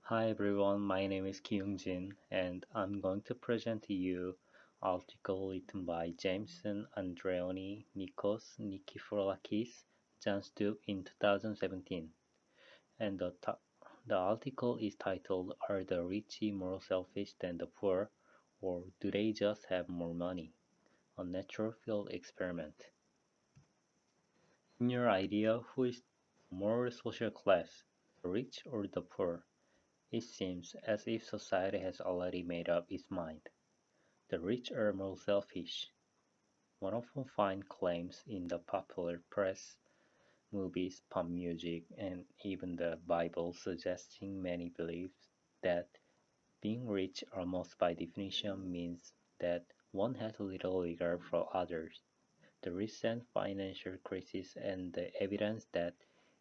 Hi everyone, my name is Kyung-jin and I'm going to present to you article written by Jameson, Andreoni, Nikos, Nikiforakis, Jan Stubb in 2017. And the article is titled Are the Rich More Selfish Than the Poor, or Do They Just Have More Money? A natural field experiment. In your idea, who is the more social class, the rich or the poor? It seems as if society has already made up its mind. The rich are more selfish. One often finds claims in the popular press, movies, pop music, and even the Bible suggesting many believe that being rich almost by definition means that one has little regard for others. The recent financial crisis and the evidence that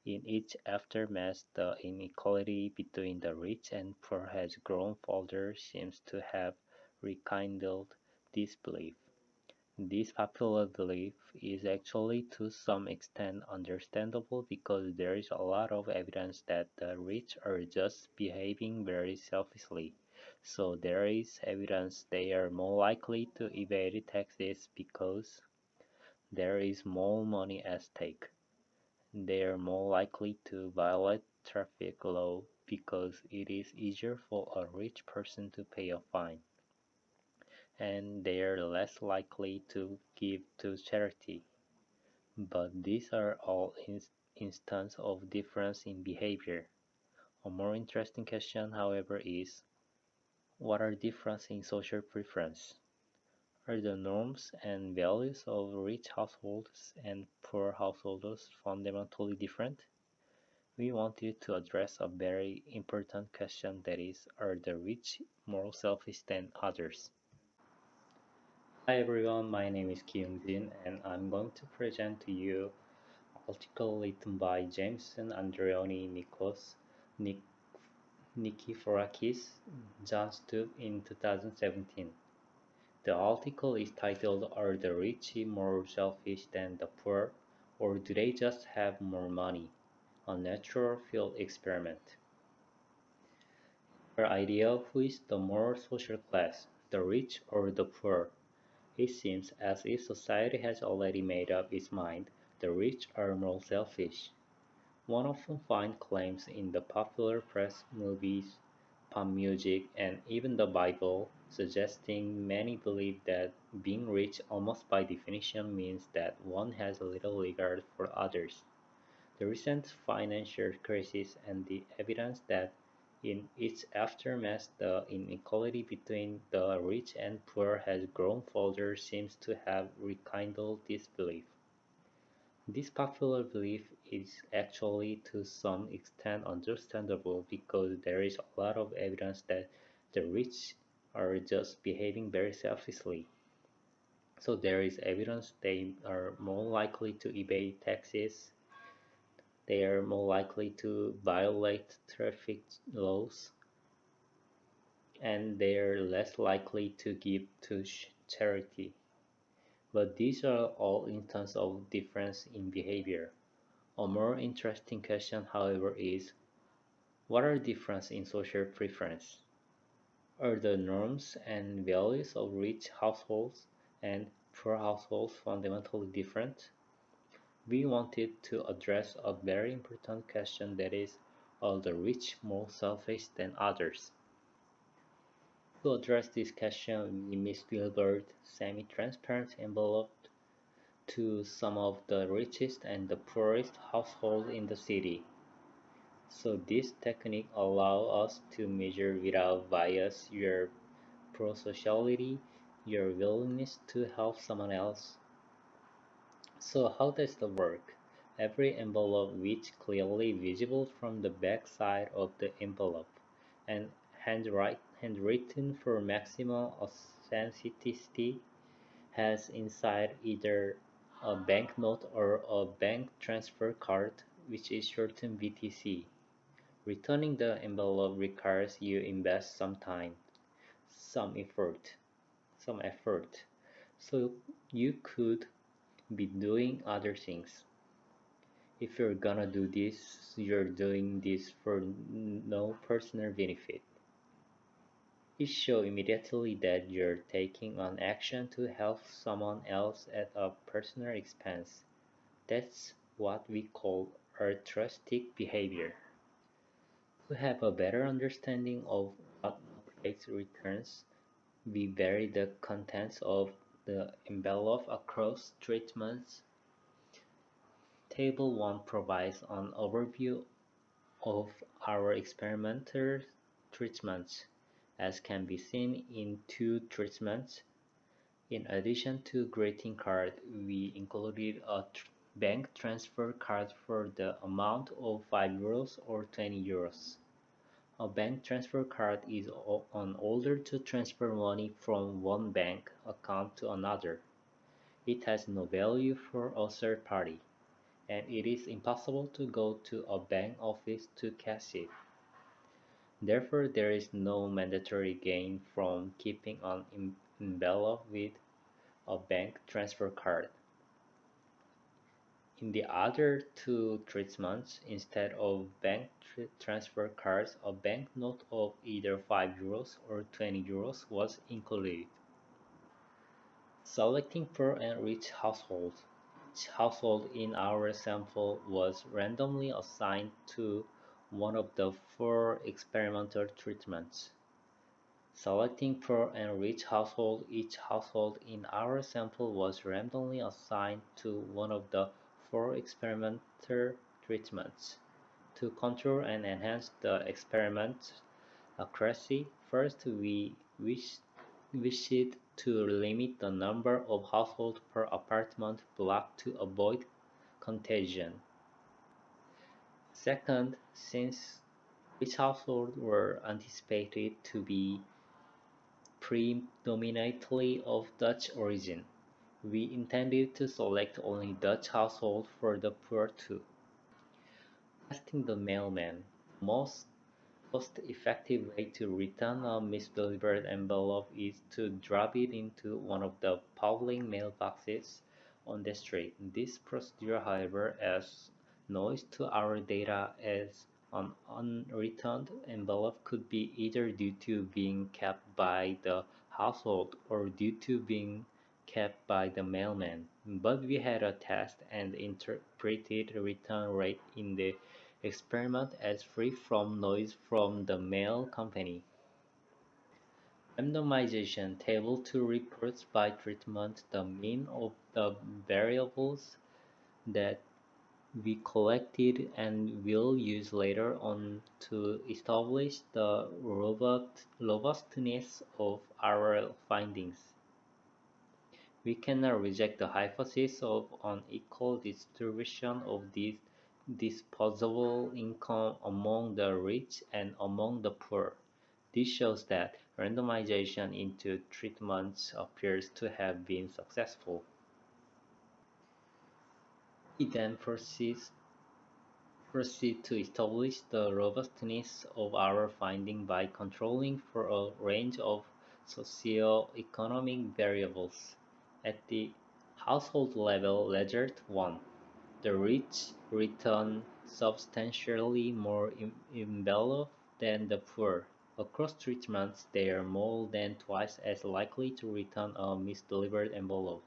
in its aftermath the inequality between the rich and poor has grown further seems to have rekindled this belief. This popular belief is actually to some extent understandable because there is a lot of evidence that the rich are just behaving very selfishly. So there is evidence they are more likely to evade taxes because there is more money at stake. They are more likely to violate traffic law because it is easier for a rich person to pay a fine, and they are less likely to give to charity. But these are all instances of difference in behavior. A more interesting question, however, is what are differences in social preference? Are the norms and values of rich households and poor households fundamentally different? We wanted to address a very important question, that is, are the rich more selfish than others? Hi everyone, my name is Kyung-jin and I'm going to present to you an article written by Jameson, Andreoni, Nik- Nikiforakis, Jan Stubb in 2017. The article is titled Are the Rich More Selfish Than the Poor, or Do They Just Have More Money? A Natural Field Experiment. Her idea of who is the more social class, the rich or the poor? It seems as if society has already made up its mind the rich are more selfish. One often finds claims in the popular press, movies, pop music, and even the Bible suggesting many believe that being rich almost by definition means that one has a little regard for others. The recent financial crisis and the evidence that in its aftermath the inequality between the rich and poor has grown further seems to have rekindled this belief. This popular belief is actually to some extent understandable because there is a lot of evidence that the rich are just behaving very selfishly. So there is evidence they are more likely to evade taxes, they are more likely to violate traffic laws, and they are less likely to give to charity. But these are all instances of difference in behavior. A more interesting question, however, is what are differences in social preference? Are the norms and values of rich households and poor households fundamentally different? We wanted to address a very important question, that is, are the rich more selfish than others? To address this question, we misdelivered semi-transparent envelope to some of the richest and the poorest households in the city. So this technique allows us to measure without bias your prosociality, your willingness to help someone else. So how does that work? Every envelope which clearly visible from the back side of the envelope and handwritten for maximum authenticity has inside either a banknote or a bank transfer card which is shortened BTC. Returning the envelope requires you invest some time, some effort, some effort. So you could be doing other things. If you're gonna do this, you're doing this for no personal benefit. It shows immediately that you're taking an action to help someone else at a personal expense. That's what we call altruistic behavior. To have a better understanding of what motivates returns, we vary the contents of the envelope across treatments. Table 1 provides an overview of our experimental treatments, as can be seen in two treatments. In addition to greeting card, we included a bank transfer card for the amount of €5 or €20. A bank transfer card is an order to transfer money from one bank account to another. It has no value for a third party, and it is impossible to go to a bank office to cash it. Therefore, there is no mandatory gain from keeping an envelope with a bank transfer card. In the other two treatments, instead of bank transfer cards, a banknote of either €5 or €20 was included. Selecting poor and rich households. Each household in our sample was randomly assigned to one of the four experimental treatments. Selecting poor and rich household, each household in our sample was randomly assigned to one of the four experimental treatments. To control and enhance the experiment's accuracy, first we wished to limit the number of households per apartment block to avoid contagion. Second, since rich households were anticipated to be predominantly of Dutch origin, we intended to select only Dutch households for the poor too. Testing the mailman. The most cost-effective way to return a misdelivered envelope is to drop it into one of the public mailboxes on the street. This procedure, however, adds noise to our data as an unreturned envelope could be either due to being kept by the household or due to being kept by the mailman. But we had a test and interpreted return rate in the experiment as free from noise from the mail company. Randomization table to reports by treatment the mean of the variables that we collected and will use later on to establish the robustness of our findings. We cannot reject the hypothesis of unequal distribution of this disposable income among the rich and among the poor. This shows that randomization into treatments appears to have been successful. We then proceed to establish the robustness of our finding by controlling for a range of socio-economic variables. At the household level, Ledger 1. The rich return substantially more envelope than the poor. Across treatments, they are more than twice as likely to return a misdelivered envelope,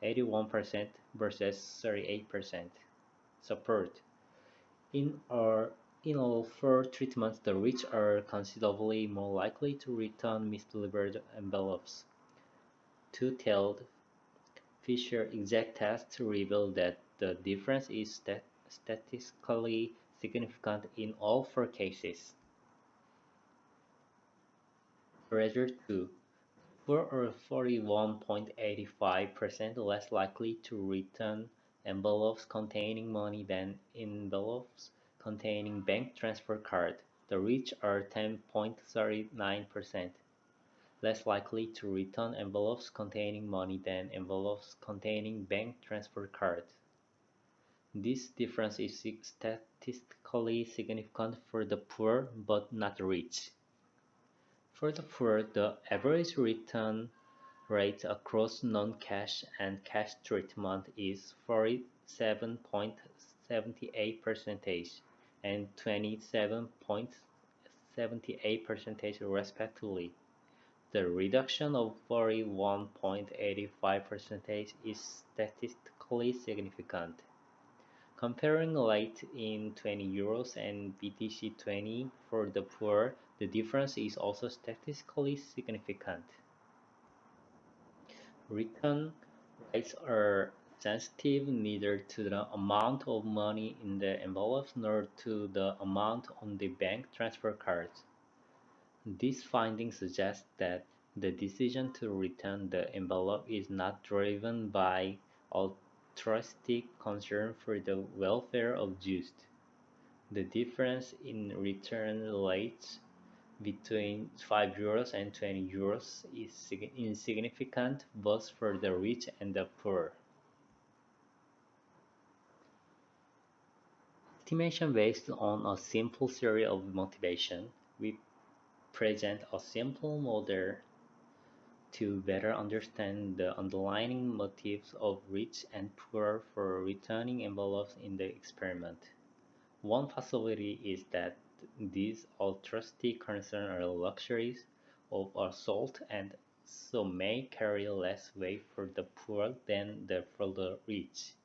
81% versus 38%. Support. In our in all four treatments, the rich are considerably more likely to return misdelivered envelopes. Two-tailed Fisher exact tests reveal that the difference is statistically significant in all four cases. Rather 2. Poor are 41.85% less likely to return envelopes containing money than envelopes containing bank transfer card. The rich are 10.39% less likely to return envelopes containing money than envelopes containing bank transfer cards. This difference is statistically significant for the poor but not the rich. For the poor, the average return rate across non-cash and cash treatment is 47.7%. 27.78% and 27.78% respectively. The reduction of 41.85% is statistically significant. Comparing late in €20 and BTC20 for the poor, the difference is also statistically significant. Return rates are sensitive neither to the amount of money in the envelopes nor to the amount on the bank transfer cards. This finding suggests that the decision to return the envelope is not driven by altruistic concern for the welfare of Jews. The difference in return rates between €5 and €20 is insignificant both for the rich and the poor. Estimation based on a simple theory of motivation, we present a simple model to better understand the underlying motives of rich and poor for returning envelopes in the experiment. One possibility is that these altruistic concerns are luxuries of assault and so may carry less weight for the poor than for the rich.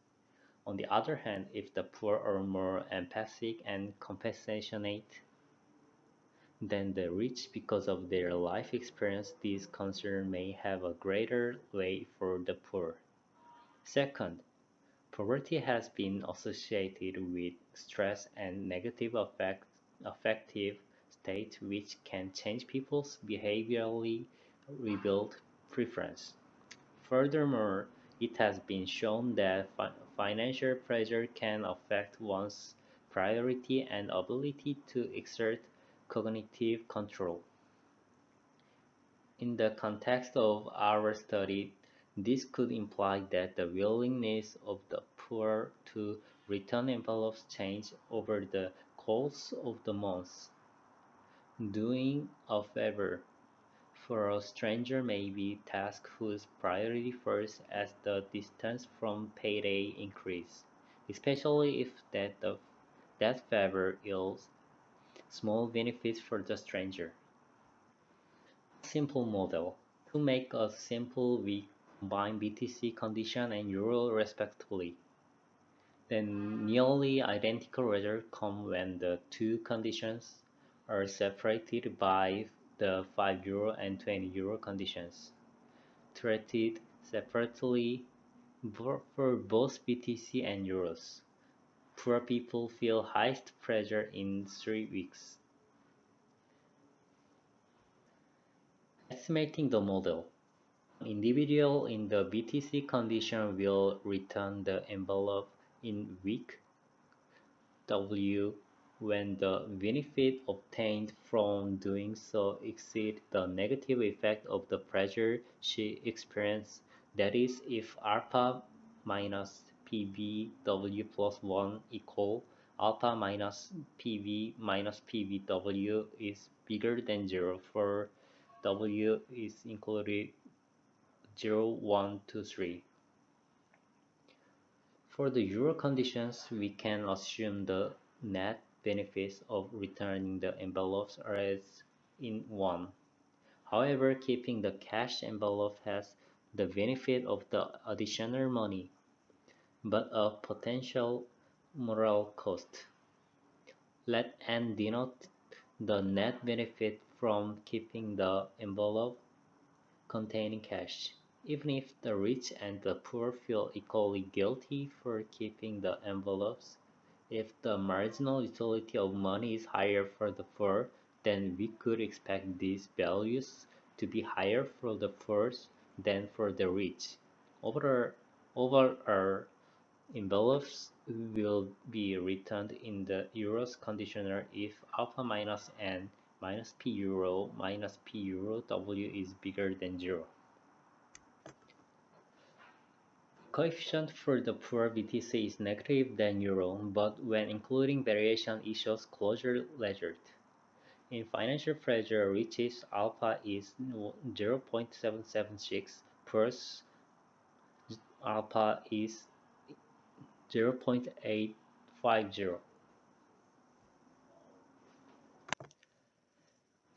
On the other hand, if the poor are more empathic and compassionate than the rich because of their life experience, these concerns may have a greater weight for the poor. Second, poverty has been associated with stress and negative affective state which can change people's behaviorally rebuild preference. Furthermore, it has been shown that financial pressure can affect one's priority and ability to exert cognitive control. In the context of our study, this could imply that the willingness of the poor to return envelopes change over the course of the month. Doing a favor for a stranger may be a task whose priority first as the distance from payday increase, especially if that favor yields small benefits for the stranger. Simple model. To make a simple, we combine BTC condition and euro respectively. Then nearly identical results come when the two conditions are separated by the €5 and €20 conditions. Treated separately for both BTC and euros. Poor people feel highest pressure in 3 weeks. Estimating the model. An individual in the BTC condition will return the envelope in week W when the benefit obtained from doing so exceeds the negative effect of the pressure she experienced, that is, if alpha minus PBW plus 1 equal alpha minus PB minus PBW is bigger than 0 for W is included 0, 1, 2, 3. For the euro conditions, we can assume the net benefits of returning the envelopes are as in 1. However, keeping the cash envelope has the benefit of the additional money, but a potential moral cost. Let n denote the net benefit from keeping the envelope containing cash. Even if the rich and the poor feel equally guilty for keeping the envelopes, if the marginal utility of money is higher for the poor, then we could expect these values to be higher for the poor than for the rich. Overall, envelopes will be returned in the euros conditioner if alpha minus n minus p euro minus p euro w is bigger than 0. Coefficient for the poor BTC is negative than euro, but when including variation it shows closer ledger. In financial pressure riches, alpha is 0.776, poor's alpha is 0.8 50,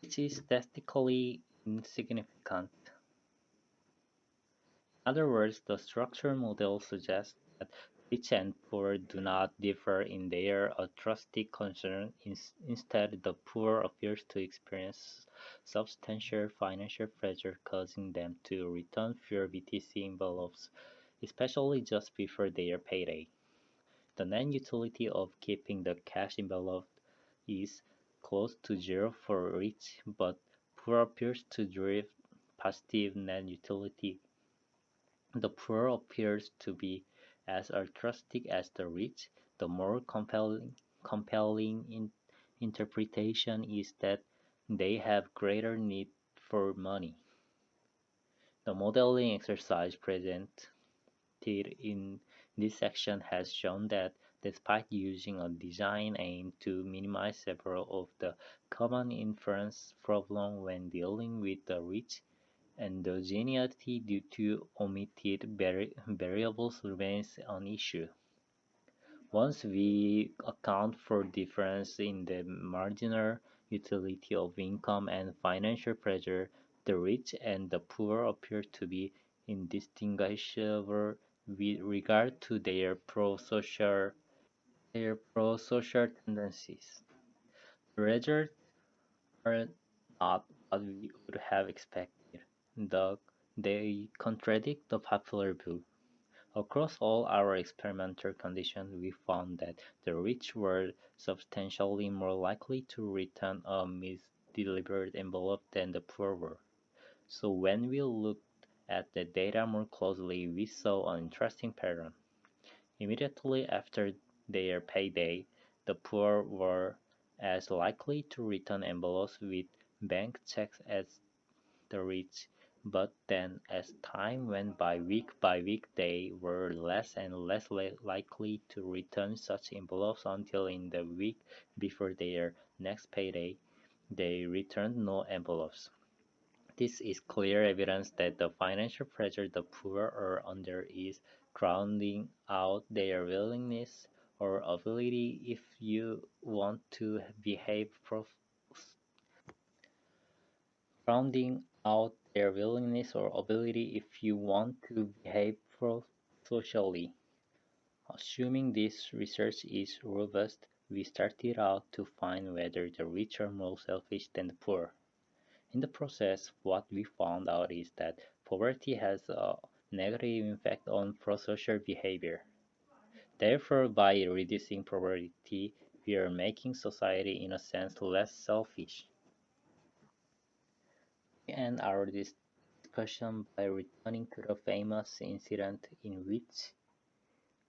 which is statistically insignificant. In other words, the structure model suggests that rich and poor do not differ in their altruistic concern. Instead, the poor appears to experience substantial financial pressure, causing them to return fewer BTC envelopes, especially just before their payday. The net utility of keeping the cash envelope is close to zero for rich, but poor appears to drive positive net utility. The poor appears to be as altruistic as the rich. The more compelling interpretation is that they have greater need for money. The modeling exercise presented in this section has shown that despite using a design aimed to minimize several of the common inference problems when dealing with the rich, endogeneity due to omitted variables remains an issue. Once we account for difference in the marginal utility of income and financial pressure, the rich and the poor appear to be indistinguishable with regard to their pro-social tendencies. The results are not what we would have expected. The, they contradict the popular view. Across all our experimental conditions, we found that the rich were substantially more likely to return a misdelivered envelope than the poor were. So when we looked at the data more closely, we saw an interesting pattern. Immediately after their payday, the poor were as likely to return envelopes with bank checks as the rich, but then as time went by week they were less and less likely to return such envelopes until in the week before their next payday, they returned no envelopes. This is clear evidence that the financial pressure the poor are under is crowding out their willingness or ability if you want to behave rounding out their willingness or ability if you want to behave pro-socially. Assuming this research is robust, we started out to find whether the rich are more selfish than the poor. In the process, what we found out is that poverty has a negative impact on pro-social behavior. Therefore, by reducing poverty, we are making society in a sense less selfish. We end our discussion by returning to the famous incident in which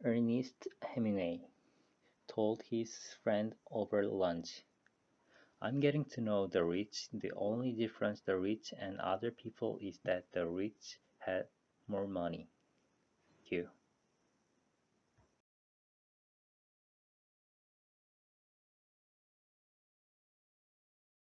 Ernest Hemingway told his friend over lunch, "I'm getting to know the rich. The only difference the rich and other people is that the rich had more money." Thank you.